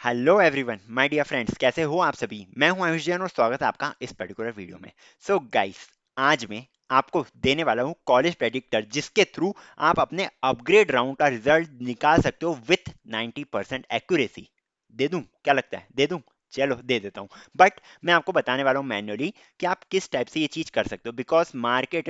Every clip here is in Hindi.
Hello everyone my dear friends, कैसे हो आप सभी। मैं हूं आयुष जैन और स्वागत है आपका इस पर्टिकुलर वीडियो में। सो गाइस, आज मैं आपको देने वाला हूं कॉलेज प्रेडिक्टर, जिसके थ्रू आप अपने अपग्रेड राउंड का रिजल्ट निकाल सकते हो विथ 90% एक्यूरेसी। दे दूं? क्या लगता है, दे दूं? चलो दे देता हूं। बट मैं आपको बताने वाला हूं मैन्युअली कि आप किस टाइप से ये चीज कर सकते हो, बिकॉज मार्केट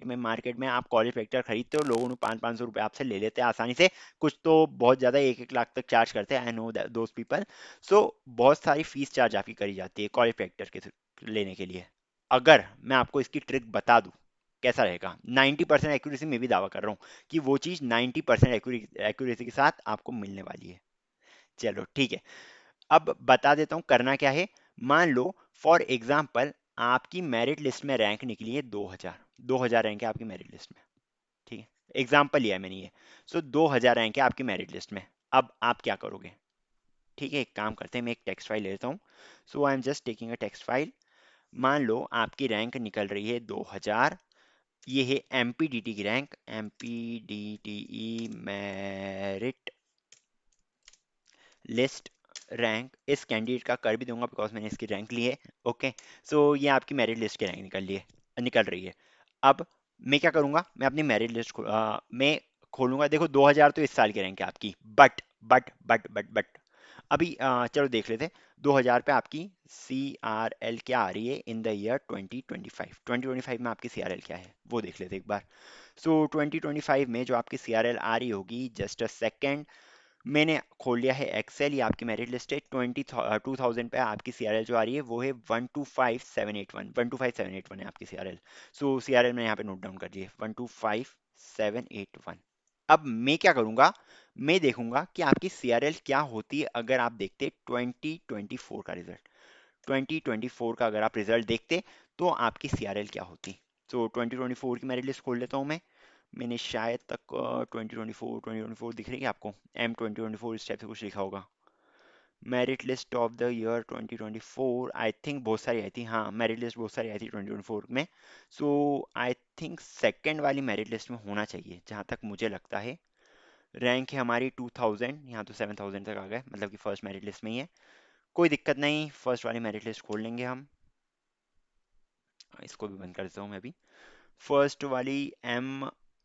में आप कॉलेज प्रेडिक्टर खरीदते हो, लोगों ने 500-500 रुपए आपसे ले लेते हैं आसानी से। कुछ तो बहुत ज़्यादा 1-1 लाख तक चार्ज करते हैं। I know those people. So बहुत सारी फीस चार्ज आपकी करी जाती है कॉलेज फैक्टर के लेने के लिए। अगर मैं आपको इसकी ट्रिक बता दूं, कैसा रहेगा? 90% एक्यूरेसी में भी दावा कर रहा हूँ कि वो चीज़ 90% एक्यूरेसी के साथ आपको मिलने वाली है। चलो ठीक है, अब बता देता हूँ करना क्या है। मान लो फॉर एग्जाम्पल आपकी मेरिट लिस्ट में रैंक निकली है 2000। 2000 रैंक है आपकी मेरिट लिस्ट में। ठीक है, एग्जाम्पल लिया है मैंने ये। सो 2000 रैंक है आपकी मेरिट लिस्ट में। अब आप क्या करोगे? ठीक है, एक काम करते हैं, मैं एक टेक्स्ट फाइल ले लेता हूँ। So I am just taking a text file. मान लो आपकी रैंक निकल रही है 2000। ये है एमपीडीटी की रैंक, एमपीडीटीई मेरिट लिस्ट रैंक। इस कैंडिडेट का कर भी दूंगा बिकॉज मैंने इसकी रैंक ली है। ओके, सो ये आपकी मेरिट लिस्ट की रैंक निकल रही है। अब मैं क्या करूंगा, मैं अपनी मेरिट लिस्ट मैं खोलूंगा। देखो 2000 तो इस साल की रैंक है आपकी, बट अभी चलो देख लेते हैं। 2000 पे आपकी सी आर एल क्या आ रही है इन द ईयर 2025। 2025 में आपकी सी आर एल क्या है वो देख लेते हैं एक बार। सो 2025 में जो आपकी सी आर एल आ रही होगी, जस्ट अ सेकेंड। मैंने खोल लिया है एक्सेल, ये आपकी मेरिट लिस्ट है। 2000 पे आपकी सीआरएल जो आ रही है वो है 125781। 125781 है आपकी सीआरएल। सो सीआरएल मैंने यहाँ पे नोट डाउन कर दिए, 125781। अब मैं क्या करूंगा, मैं देखूंगा कि आपकी सीआरएल क्या होती है अगर आप देखते 2024 का रिजल्ट। 2024 का अगर आप रिजल्ट देखते तो आपकी सीआरएल क्या होती। सो 2024 की मेरिट लिस्ट खोल लेता हूँ मैं। मैंने शायद तक 2024 दिख रही है आपको? M 2024 इस टाइप से कुछ लिखा होगा। Merit list of the year 2024 I think बहुत सारी आई थी। हाँ, मेरिट लिस्ट बहुत सारी आई थी 2024 में। सो आई थिंक सेकेंड वाली मेरिट लिस्ट में होना चाहिए जहाँ तक मुझे लगता है। रैंक है हमारी 2000, यहाँ तो 7000 तक आ गए, मतलब कि फर्स्ट मेरिट लिस्ट में ही है। कोई दिक्कत नहीं, फर्स्ट वाली मेरिट लिस्ट खोल लेंगे हम। इसको भी बंद कर देता हूँ मैं अभी। फर्स्ट वाली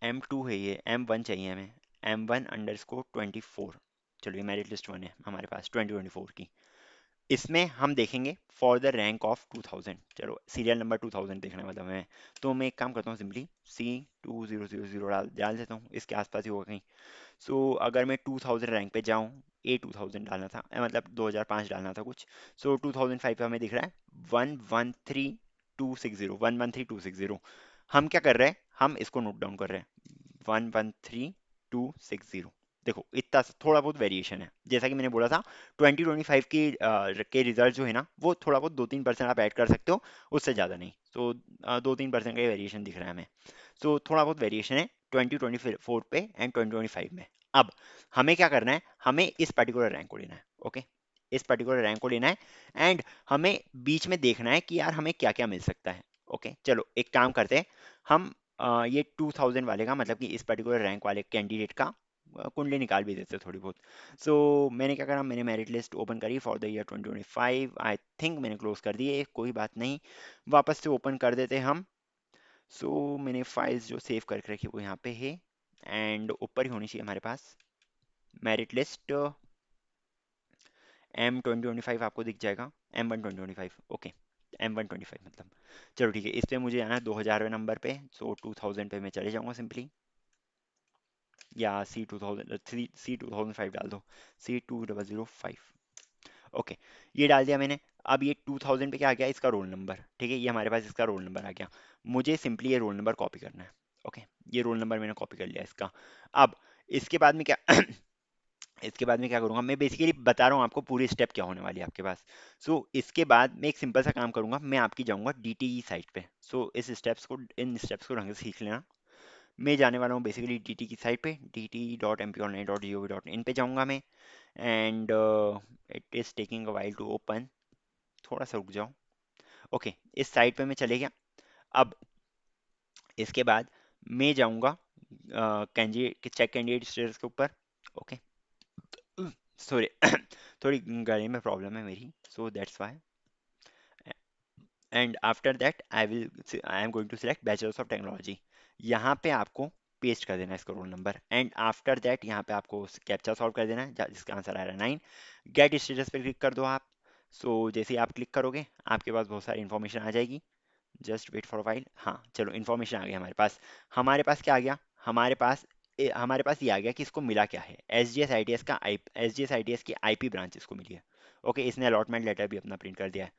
M2 है, ये M1 चाहिए हमें। M1_24। चलो ये मेरिट लिस्ट 1 है हमारे पास 2024 की। इसमें हम देखेंगे फॉर द रैंक ऑफ 2000। चलो सीरियल नंबर 2000 देखने मतलब हमें। तो मैं एक काम करता हूँ, सिंपली C2000 डाल देता हूँ, इसके आसपास ही होगा कहीं। सो अगर मैं 2000 रैंक पे जाऊँ, A 2000 डालना था, मतलब 2005 डालना था कुछ। सो 2005 पे हमें दिख रहा है 113260। हम क्या कर रहे हैं, हम इसको नोट डाउन कर रहे हैं, 113260। देखो इतना थोड़ा बहुत वेरिएशन है, जैसा कि मैंने बोला था। 2025 के रिजल्ट जो है ना, वो थोड़ा बहुत 2-3% आप ऐड कर सकते हो, उससे ज़्यादा नहीं। तो 2-3% का वेरिएशन दिख रहा है हमें। सो थोड़ा बहुत वेरिएशन है 2024 पे एंड 2025 में। अब हमें क्या करना है, हमें इस पर्टिकुलर रैंक को लेना है। ओके, इस पर्टिकुलर रैंक को लेना है एंड हमें बीच में देखना है कि यार हमें क्या क्या मिल सकता है। ओके, चलो एक काम करते हैं। हम ये 2000 वाले का, मतलब कि इस पर्टिकुलर रैंक वाले कैंडिडेट का कुंडली निकाल भी देते हैं थोड़ी बहुत। सो मैंने क्या करा, मैंने मेरिट लिस्ट ओपन करी for the year 2025। I think मैंने क्लोज कर दिए, कोई बात नहीं, वापस से ओपन कर देते हैं हम। सो मैंने फाइल्स जो सेव करके रखी वो यहाँ पे है एंड ऊपर ही होनी चाहिए हमारे पास मेरिट लिस्ट। M 2025 आपको दिख जाएगा, M1 2025। ओके, M1 25 मतलब। चलो ठीक है, इस पे मुझे आना है 2000वें नंबर पे। सो 2000 पे मैं चले जाऊंगा सिंपली, या C2005 डाल दो, C2005। ओके, ये डाल दिया मैंने। अब ये 2000 पे क्या आ गया, इसका रोल नंबर। ठीक है, ये हमारे पास इसका रोल नंबर आ गया। मुझे सिंपली ये रोल नंबर कॉपी करना है। ओके, ये रोल नंबर मैंने कॉपी कर लिया इसका। अब इसके बाद में क्या इसके बाद में क्या करूंगा, मैं बेसिकली बता रहा हूँ आपको पूरी स्टेप क्या होने वाली है आपके पास। इसके बाद मैं एक सिंपल सा काम करूंगा, मैं आपकी जाऊंगा DTE साइट पे। इन स्टेप्स को ढंग से सीख लेना। मैं जाने वाला हूँ बेसिकली DT की साइट पे, dt.mponline.gov.in पे जाऊंगा मैं। And it is taking a while to open, थोड़ा सा रुक जाओ। ओके, इस साइट पे मैं चले गया। अब इसके बाद मैं जाऊंगा कैंडिडेट चेक कैंडिडेट स्टेटस के ऊपर। ओके, सॉरी थोड़ी गले में प्रॉब्लम है मेरी, so that's why. And after that I am going to select bachelors of technology. यहाँ पे आपको पेस्ट कर देना है इसका roll number, and after that यहाँ पे आपको कैप्चा सॉल्व कर देना है जिसका आंसर आ रहा है 9। गेट स्टेटस पे क्लिक कर दो आप। जैसे ही आप क्लिक करोगे आपके पास बहुत सारी इन्फॉर्मेशन आ जाएगी। Just wait for while. हाँ चलो, इन्फॉर्मेशन आ गया हमारे पास। क्या आ गया हमारे पास ये आ गया कि इसको मिला क्या है, S G S I T S की आईपी ब्रांच इसको मिली है। ओके, इसने अलॉटमेंट लेटर भी अपना प्रिंट कर दिया है।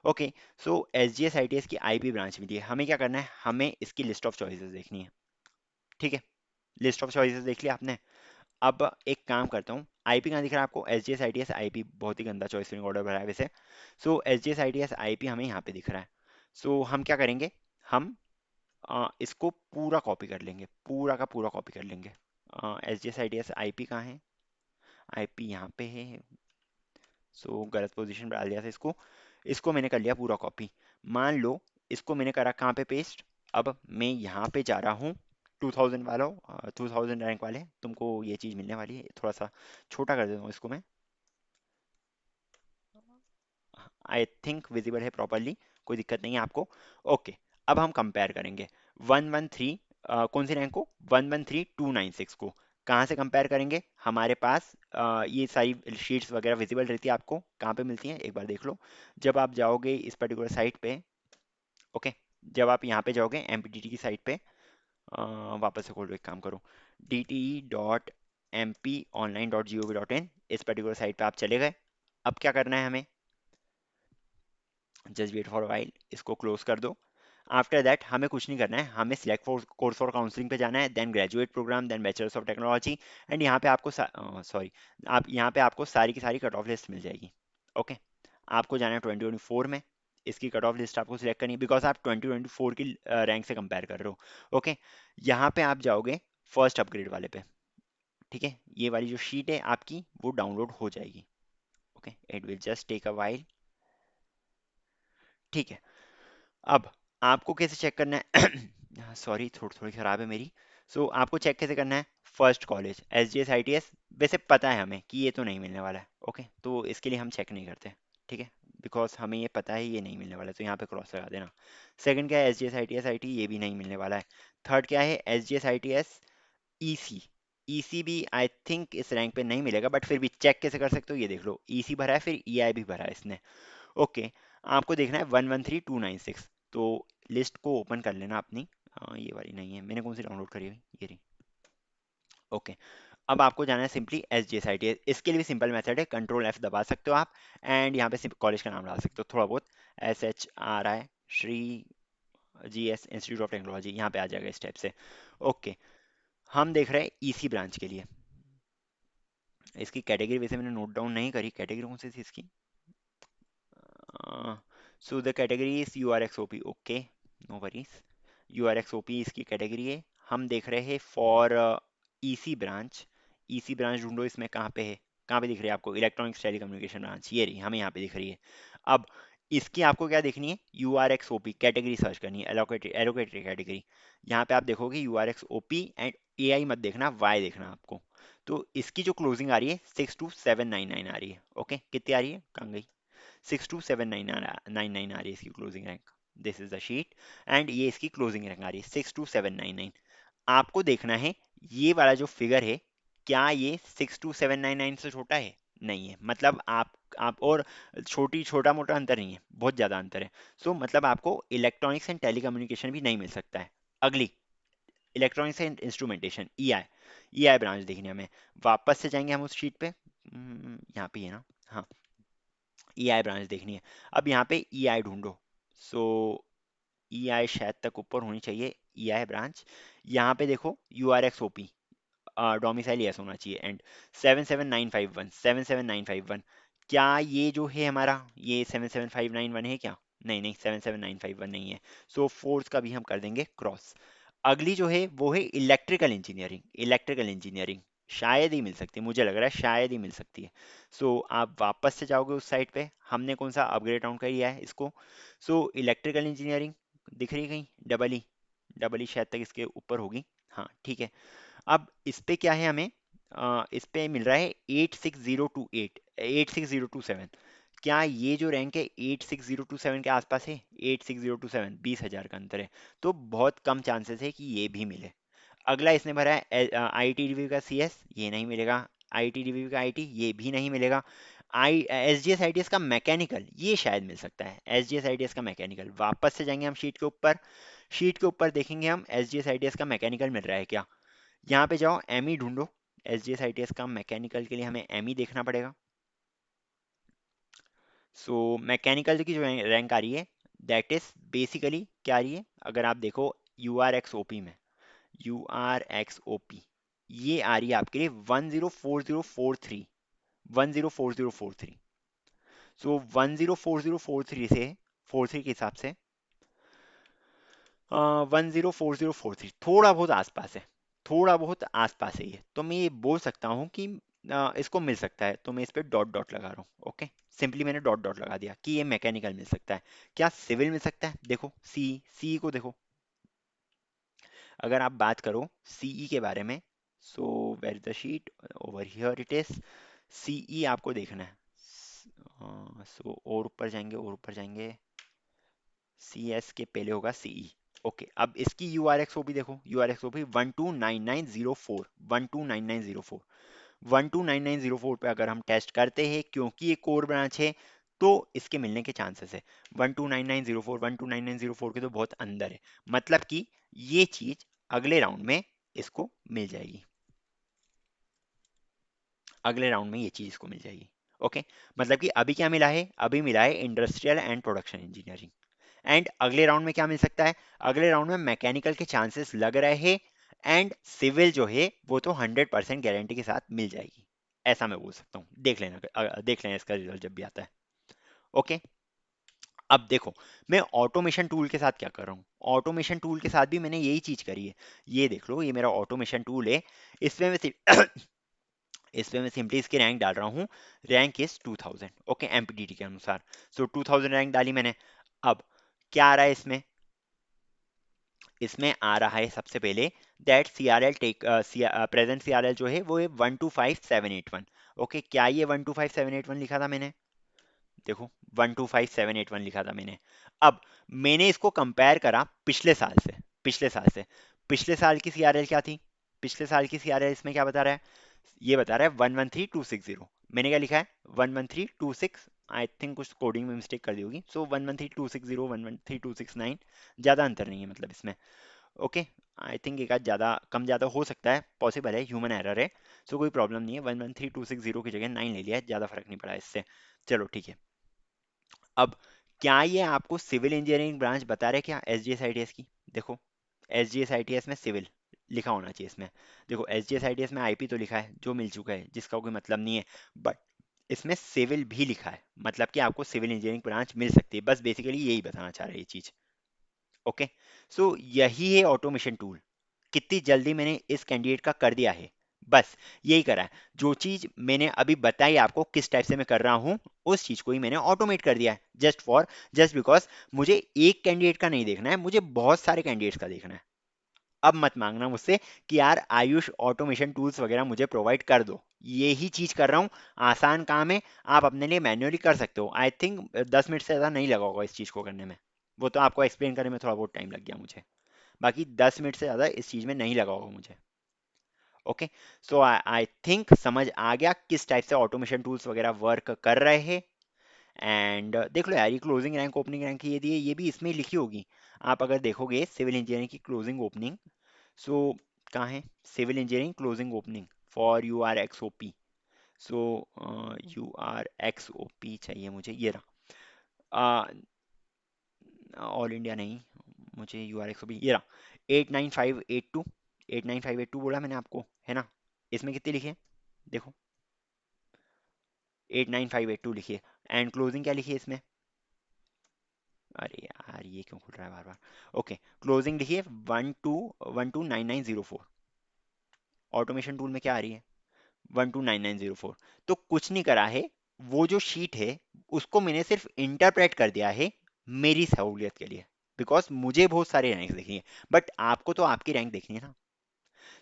Okay, so S G S I T S की आईपी ब्रांच मिली है, हमें क्या करना है, हमें इसकी लिस्ट ऑफ चॉइसेस देखनी है। ठीक है, लिस्ट ऑफ चॉइसेस देख लिया आपने। अब एक काम करता हूँ, आईपी कहाँ दिख रहा है आपको, S G S I T S IP, बहुत ही गंदा चॉइसिंग ऑर्डर भरा है वैसे। S G S I T S IP हमें यहाँ पे दिख रहा है। हम क्या करेंगे, हम इसको पूरा कॉपी कर लेंगे, पूरा का पूरा कॉपी कर लेंगे। S G S I T S I P कहाँ है, आई पी यहाँ पे है। गलत पोजीशन पर डाल दिया था इसको। इसको मैंने कर लिया पूरा कॉपी। मान लो इसको मैंने करा कहाँ पे पेस्ट। अब मैं यहाँ पे जा रहा हूँ, 2000 वालों, 2000 रैंक वाले तुमको ये चीज़ मिलने वाली है। थोड़ा सा छोटा कर देता हूँ इसको मैं। आई थिंक विजिबल है प्रॉपरली, कोई दिक्कत नहीं है आपको। ओके, अब हम कंपेयर करेंगे 113, कौन सी रैंक को, 113296 को। कहाँ से कंपेयर करेंगे, हमारे पास ये सारी शीट्स वगैरह विजिबल रहती है, आपको कहाँ पे मिलती हैं एक बार देख लो। जब आप जाओगे इस पर्टिकुलर साइट पे, ओके, जब आप यहाँ पे जाओगे एम पी टी टी की साइट पे, वापस से खोलो, एक काम करो, D T dot M P online dot G O V in इन, इस पर्टिकुलर साइट पे आप चले गए। अब क्या करना है हमें, जस्ट वेट फॉर वाइल, इसको क्लोज कर दो। आफ्टर दैट हमें कुछ नहीं करना है, हमें सिलेक्ट कोर्स फॉर काउंसलिंग पे जाना है, then graduate programme, then bachelors of technology. And यहाँ पे आपको सॉरी, आप यहाँ पे आपको सारी की सारी कट ऑफ लिस्ट मिल जाएगी। ओके, आपको जाना है 2024 में, इसकी कट ऑफ लिस्ट आपको सिलेक्ट करनी है बिकॉज आप 2024 की रैंक से कंपेयर कर रहे हो। ओके, यहाँ पे आप जाओगे फर्स्ट अपग्रेड वाले पे। ठीक है, ये वाली जो शीट है आपकी वो डाउनलोड हो जाएगी। Okay, it will just take a while. ठीक है, अब आपको कैसे चेक करना है सॉरी थोड़ी थोड़ी खराब है मेरी। आपको चेक कैसे करना है, first college S G S I T S, वैसे पता है हमें कि ये तो नहीं मिलने वाला है। ओके, तो इसके लिए हम चेक नहीं करते। ठीक है, बिकॉज हमें ये पता है ये नहीं मिलने वाला है, तो यहाँ पे क्रॉस लगा देना। सेकंड क्या है, S G S I T S I T, ये भी नहीं मिलने वाला है। थर्ड क्या है, S G S I T S E C, E C भी आई थिंक इस रैंक पे नहीं मिलेगा, बट फिर भी चेक कैसे कर सकते हो, ये देख लो, ई सी भरा है, फिर ई आई भी भरा है इसने। ओके, आपको देखना है 113296। तो लिस्ट को ओपन कर लेना अपनी। ये वाली नहीं है, मैंने कौन सी डाउनलोड करी हुई, ये रही। ओके, अब आपको जाना है simply S G S I T. इसके लिए भी सिंपल मेथड है, कंट्रोल एफ दबा सकते हो आप, एंड यहाँ पे कॉलेज का नाम डाल सकते हो थोड़ा बहुत, S H R I Shri G S institute of technology, यहाँ पे आ जाएगा इस टाइप से। ओके, हम देख रहे हैं ईसी ब्रांच के लिए। इसकी कैटेगरी वैसे मैंने नोट डाउन नहीं करी, कैटेगरी कौन सी थी इसकी, so the category is U R X O P. Okay, no worries, U R X O P इसकी कैटेगरी है। हम देख रहे हैं for EC branch. EC branch ढूंढो, इसमें कहाँ पे है, कहाँ पे दिख रही है आपको, इलेक्ट्रॉनिक्स टेली कम्युनिकेशन ब्रांच, ये रही, हमें यहाँ पे दिख रही है। अब इसकी आपको क्या देखनी है, U R X O P category search करनी है, एलोकेटेड एलोकेटेड कैटेगरी। यहाँ पे आप देखोगे U R X O P and A I मत देखना, वाई देखना आपको। तो इसकी जो क्लोजिंग आ रही है 62799 आ रही है। ओके, कितनी आ रही है, कहाँ गई, 62799 आ रही है इसकी closing rank. This is the sheet, and ये इसकी क्लोजिंग रैंक आ रही है 62799। आपको देखना है ये वाला जो फिगर है, क्या ये 62799 से छोटा है, नहीं है, मतलब आप और छोटा मोटा अंतर नहीं है, बहुत ज्यादा अंतर है। मतलब आपको इलेक्ट्रॉनिक्स एंड टेलीकम्युनिकेशन भी नहीं मिल सकता है। अगली, electronics and instrumentation, E I, E I branch देखनी है हमें। वापस से जाएंगे हम उस शीट पे, यहाँ पे है ना, हाँ, ई आई ब्रांच देखनी है। अब यहाँ पे ई आई ढूंढो। सो ई आई शायद तक ऊपर होनी चाहिए, ई आई ब्रांच। यहाँ पे देखो U R X O P, domicile yes होना चाहिए, एंड 77951, 77951, क्या ये जो है हमारा, ये 77591 है क्या, नहीं नहीं, 77951 नहीं है। फोर्थ का भी हम कर देंगे क्रॉस। अगली जो है वो है इलेक्ट्रिकल इंजीनियरिंग, इलेक्ट्रिकल इंजीनियरिंग शायद ही मिल सकती है, मुझे लग रहा है शायद ही मिल सकती है। आप वापस से जाओगे उस साइट पे, हमने कौन सा अपग्रेड राउंड कर लिया है इसको। इलेक्ट्रिकल इंजीनियरिंग दिख रही है कहीं, डबल ई, डबल ई शायद तक इसके ऊपर होगी। हाँ ठीक है, अब इस पे क्या है हमें, इस पे मिल रहा है 86028, 86027। क्या ये जो रैंक है 86027 के आसपास है? 86027, 20,000 का अंतर है। तो बहुत कम चांसेस है कि ये भी मिले। अगला इसने भरा है आई टी रिव्यू का सी एस, ये नहीं मिलेगा। आई टी रिव्यू का आई टी, ये भी नहीं मिलेगा। I S G S I T S का मैकेनिकल, ये शायद मिल सकता है। S G S I T S का मैकेनिकल, वापस से जाएंगे हम शीट के ऊपर। शीट के ऊपर देखेंगे हम S G S I T S का मैकेनिकल मिल रहा है क्या। यहाँ पे जाओ, एम ई ढूंढो। S G S I T S का मैकेनिकल के लिए हमें एम ई देखना पड़ेगा। सो मैकेनिकल की जो रैंक आ रही है, दैट इज बेसिकली क्या आ रही है, अगर आप देखो U R X O P में, U R X O P, ये आ रही है आपके लिए 104043, 104043। सो 104043 से 43 के हिसाब से 104043 थोड़ा बहुत आसपास है, थोड़ा बहुत आसपास है ये, तो मैं ये बोल सकता हूँ कि इसको मिल सकता है। तो मैं इस पर डॉट डॉट लगा रहा हूँ। ओके, सिंपली मैंने डॉट डॉट लगा दिया कि ये मैकेनिकल मिल सकता है। क्या सिविल मिल सकता है? देखो सी, सी को देखो। अगर आप बात करो सीई के बारे में, so where is the sheet, over here it is. CE आपको देखना है। सो और ऊपर जाएंगे, और ऊपर जाएंगे, सी एस के पहले होगा सीई। ओके, अब इसकी यू आर एक्स ओ भी देखो, यू आर एक्स ओ भी 129904, 129904, 129904 पे अगर हम टेस्ट करते हैं, क्योंकि ये कोर ब्रांच है, तो इसके मिलने के चांसेस है। 129904, 129904 के तो बहुत अंदर है, मतलब कि ये चीज अगले राउंड में इसको मिल जाएगी। अगले राउंड में ये चीज इसको मिल जाएगी। ओके, मतलब कि अभी क्या मिला है? अभी मिला है industrial and production engineering. And अगले राउंड में क्या मिल सकता है? अगले राउंड में मैकेनिकल के चांसेस लग रहे हैं। एंड सिविल जो है वो तो 100% गारंटी के साथ मिल जाएगी, ऐसा मैं बोल सकता हूँ। देख लेना, देख लेना इसका रिजल्ट जब भी आता है। ओके, अब देखो मैं ऑटोमेशन टूल के साथ क्या कर रहा हूँ। ऑटोमेशन टूल के साथ भी मैंने यही चीज करी है। ये देख लो, ये मेरा ऑटोमेशन टूल है। इसमें मैं इसमें मैं सिंपली इसकी रैंक डाल रहा हूँ। Rank is 2000। ओके, एमपीटीटी के अनुसार। सो 2000 रैंक डाली मैंने। अब क्या आ रहा है इसमें? इसमें आ रहा है सबसे पहले that C R L tech, present C R L जो है वो है 125781। ओके, क्या ये 125781 लिखा था मैंने? देखो 125781 लिखा था मैंने। अब मैंने इसको कंपेयर करा पिछले साल से, पिछले साल से। पिछले साल की सीआरएल क्या थी? पिछले साल की सीआरएल इसमें क्या बता रहा है? ये बता रहा है 113260। मैंने क्या लिखा है? 11326। आई थिंक कुछ कोडिंग में मिस्टेक कर दी होगी। सो 113260, 113269, ज़्यादा अंतर नहीं है मतलब इसमें। ओके, आई थिंक एक आध ज़्यादा कम ज़्यादा हो सकता है, पॉसिबल है, ह्यूमन एरर है। सो कोई प्रॉब्लम नहीं है। 113260 की जगह 9 ले लिया है, ज़्यादा फर्क नहीं पड़ा इससे। चलो ठीक है। अब क्या ये आपको सिविल इंजीनियरिंग ब्रांच बता रहे क्या S G S I T S की? देखो S G S I T S में सिविल लिखा होना चाहिए इसमें। देखो S G S I T S में आईपी तो लिखा है, जो मिल चुका है, जिसका कोई मतलब नहीं है। बट इसमें सिविल भी लिखा है, मतलब कि आपको सिविल इंजीनियरिंग ब्रांच मिल सकती है। बस बेसिकली यही बताना चाह रहा है ये चीज़। ओके, सो यही है ऑटोमेशन टूल। कितनी जल्दी मैंने इस कैंडिडेट का कर दिया है, बस यही करा है। जो चीज मैंने अभी बताई आपको किस टाइप से मैं कर रहा हूं, उस चीज को ही मैंने ऑटोमेट कर दिया है। जस्ट बिकॉज मुझे एक कैंडिडेट का नहीं देखना है, मुझे बहुत सारे कैंडिडेट्स का देखना है। अब मत मांगना मुझसे कि यार आयुष ऑटोमेशन टूल्स वगैरह मुझे प्रोवाइड कर दो। यही चीज कर रहा हूँ, आसान काम है, आप अपने लिए मैन्युअली कर सकते हो। आई थिंक 10 मिनट से ज़्यादा नहीं लगा होगा इस चीज़ को करने में। वो तो आपको एक्सप्लेन करने में थोड़ा बहुत टाइम लग गया मुझे, बाकी 10 मिनट से ज़्यादा इस चीज़ में नहीं लगा होगा मुझे। ओके, सो आई थिंक समझ आ गया किस टाइप से ऑटोमेशन टूल्स वगैरह वर्क कर रहे हैं। एंड देख लो यार, ये क्लोजिंग रैंक ओपनिंग रैंक ये दी है, ये भी इसमें ही लिखी होगी। आप अगर देखोगे सिविल इंजीनियरिंग की क्लोजिंग ओपनिंग, सो कहाँ है? Civil engineering closing opening for U R X O P. So U R X O P चाहिए मुझे, ये रहा। ऑल इंडिया नहीं, मुझे U R X O P, ये रहा। 89582, 89582 बोला मैंने आपको, है ना? इसमें कितने लिखे? देखो 89582 लिखिए। एंड क्लोजिंग क्या लिखिए इसमें? अरे यार ये क्यों खुल रहा है बार बार? ओके, क्लोजिंग लिखिए 129904। ऑटोमेशन टूल में क्या आ रही है? 129904। तो कुछ नहीं करा है, वो जो शीट है उसको मैंने सिर्फ इंटरप्रेट कर दिया है मेरी सहूलियत के लिए। बिकॉज मुझे बहुत सारे रैंक देखनी है, बट आपको तो आपकी रैंक देखनी है ना।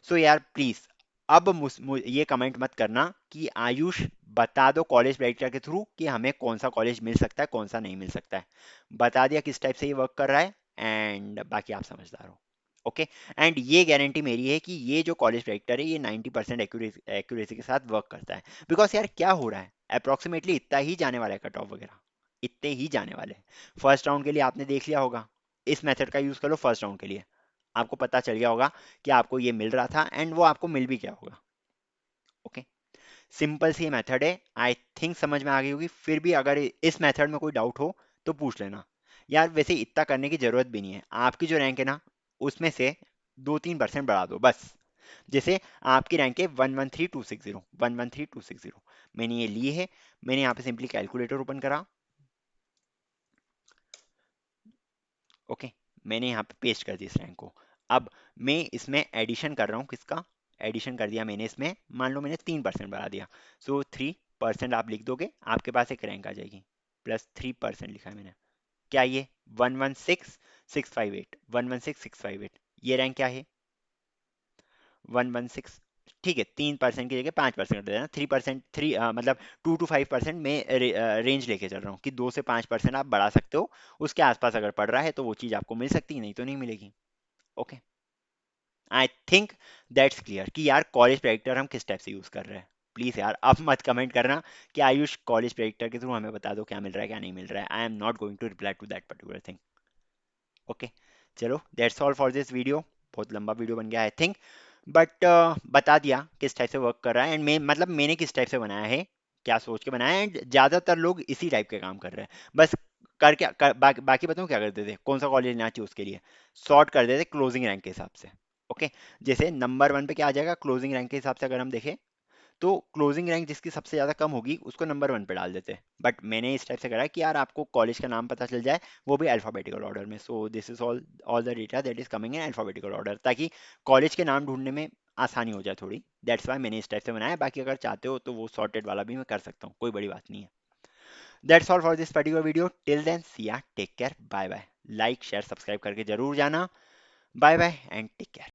सो यार प्लीज, अब ये कमेंट मत करना कि आयुष बता दो कॉलेज प्रेडिक्टर के थ्रू कि हमें कौन सा कॉलेज मिल सकता है कौन सा नहीं मिल सकता है। बता दिया किस टाइप से ये वर्क कर रहा है, एंड बाकी आप समझदार हो। ओके। एंड ये गारंटी मेरी है कि ये जो कॉलेज प्रेडिक्टर है ये 90% एक्यूरेसी के साथ वर्क करता है। बिकॉज यार क्या हो रहा है, अप्रोक्सीमेटली इतना ही जाने वाला है कट ऑफ वगैरह, इतने ही जाने वाले हैं। फर्स्ट राउंड के लिए आपने देख लिया होगा, इस मेथड का यूज करो फर्स्ट राउंड के लिए, आपको पता चल गया होगा कि आपको ये मिल रहा था एंड वो आपको मिल भी क्या होगा। ओके। सिंपल सी मेथड है, आई थिंक समझ में आ गई होगी। फिर भी अगर इस मेथड में कोई डाउट हो तो पूछ लेना। यार वैसे इतना करने की जरूरत भी नहीं है, आपकी जो रैंक है ना उसमें से 2-3% बढ़ा दो बस। जैसे आपकी रैंक है 113260, 113260 मैंने ये ली है। मैंने यहाँ पे सिंपली कैलकुलेटर ओपन करा। ओके। मैंने यहाँ पे पेस्ट कर दी इस रैंक को। अब मैं इसमें एडिशन कर रहा हूँ, किसका एडिशन कर दिया मैंने इसमें, मान लो मैंने 3% बढ़ा दिया। सो 3% आप लिख दोगे, आपके पास एक रैंक आ जाएगी। +3% लिखा है मैंने। क्या ये 116658, 116658 ये रैंक क्या है 116। ठीक है, 3% की जगह 5% कर देना, 3%, मतलब 2 to 5% में रेंज लेके चल रहा हूँ कि 2 से 5% आप बढ़ा सकते हो। उसके आसपास अगर पड़ रहा है तो वो चीज़ आपको मिल सकती है, नहीं तो नहीं मिलेगी। Okay. I think that's clear कि यार कॉलेज प्रेडिक्टर हम किस टाइप से यूज़ कर रहे हैं। प्लीज़ यार अब मत कमेंट करना कि आयुष कॉलेज प्रेडिक्टर के थ्रू हमें बता दो क्या मिल रहा है क्या नहीं मिल रहा है। I am not going to reply to that particular thing. Okay. चलो that's all for this video. बहुत लंबा वीडियो बन गया आई थिंक, बट बता दिया किस टाइप से वर्क कर रहा है, एंड मैं मतलब मैंने किस टाइप से बनाया है, क्या सोच के बनाया है। एंड ज़्यादातर लोग इसी टाइप के काम कर रहे हैं बस। बाकी बताऊँ क्या करते थे, कौन सा कॉलेज लेना चाहिए उसके लिए सॉर्ट कर देते क्लोजिंग रैंक के हिसाब से। ओके। जैसे नंबर 1 पे क्या आ जाएगा क्लोजिंग रैंक के हिसाब से, अगर हम देखें तो क्लोजिंग रैंक जिसकी सबसे ज़्यादा कम होगी उसको नंबर 1 पे डाल देते हैं। बट मैंने इस टाइप से करा है कि यार आपको कॉलेज का नाम पता चल जाए, वो भी अल्फ़ाबेटिकल ऑर्डर में। So this is all the data that is coming in alphabetical order, ताकि कॉलेज के नाम ढूंढने में आसानी हो जाए थोड़ी। दैट्स वाई मैंने इस टाइप से बनाया है। बाकी अगर चाहते हो तो वो सॉर्टेड वाला भी मैं कर सकता हूँ, कोई बड़ी बात नहीं है। That's all for this particular video, till then see ya, take care, bye bye. Like share subscribe करके जरूर जाना। Bye bye and take care.